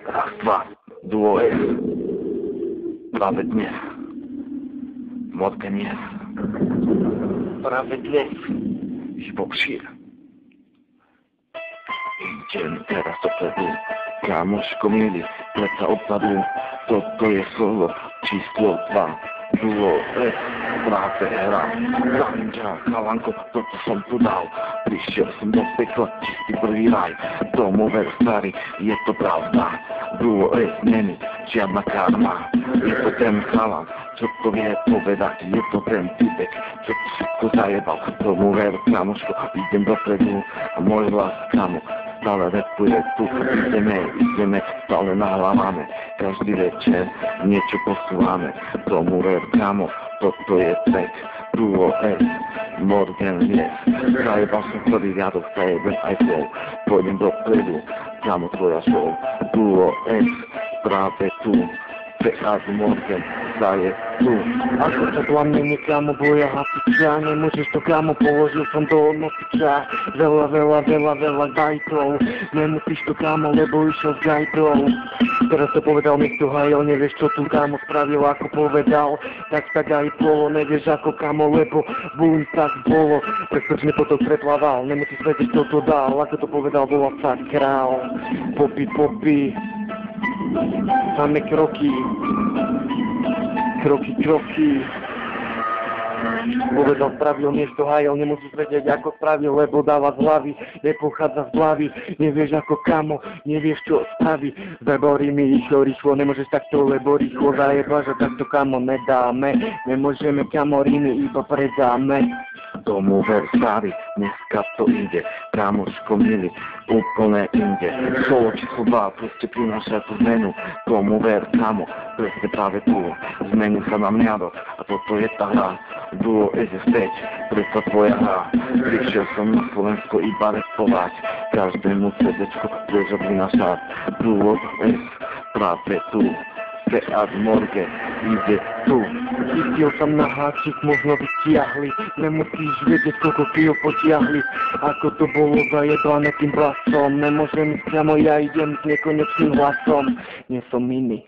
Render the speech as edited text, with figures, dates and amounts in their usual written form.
Raz, dva, duo S. Práve dnes. Morgen jest. Prawie dnes. Bo przyjdę. Idziemy teraz do przodu. Kamoszko mieli, pleca odzadu. To jest solo, číslo 2. Duo S, práve hra. Zandia, chalanko, to co som tu dal. Prišiel som do pekla, čistý prvý raj. Domové starý, je to pravda. Duo S není žiadna karma. Je to ten chalan, čo to vie povedať. Je to ten typek, čo to všetko zajebal. Tomu ver, kamoško, idem dopredu. A môj hlas, kamo, stále repuje tu. Ideme, stále nahlávame. Každý večer niečo posúvame. Tomu ver, kamo, toto je track. Duo S, Morgen jest. Zajebal som prvý riadok, zajebem aj flow. Pôjdem dopredu, kamo, tvoja show. Duo S, práve tu. Teraz Morgen daje tu. Ako sa plamení, kamo, boja hasiča. Nemôžeš to, kamo, položil som do nosiča. Veľa gajtrov. Nemusíš to, kamo, lebo išiel s gajtrov. Teraz to povedal niekto hajel, nevieš čo tu, kamo, spravil, ako povedal. Tak aj bolo, nevieš ako, kamo, lebo bum, tak bolo. Pretože potom preplával, nemusíš vedieť, čo to dal. Ako to povedal, bola sa král. Popi. Samé kroky. Povedal, spravil, niečo hajel, nemusíš vedieť, ako spravil, lebo dáva z hlavy, nepochádza z hlavy, nevieš ako, kamo, nevieš čo spraví. Zeborí mi rýchlo, nemôžeš takto, lebo rýchlo zajebáš, a takto, kamo, nedáme, nemôžeme, kamo, rímy iba predáme. Tomu ver, starý, dneska to ide, kamoško milý, úplne inde. Solo číslo 2, proste prináša tú zmenu. Tomu ver, kamo, presne práve tu, zmení sa nám národ, a toto je tá hra. Duo S je späť, predsa tvoja hra. Prišiel som na Slovensko iba repovať, každému CDčko budeš prinášať. Duo S, práve tu. Teraz Morgen ide tu. Chytil som na háčik, možno vytiahli. Nemusíš vedieť, koľko kýho potiahli. Ako to bolo zajebané tým blasom. Nemôžem ísť priamo, ja idem s nekonečným hlasom. Nie som iný.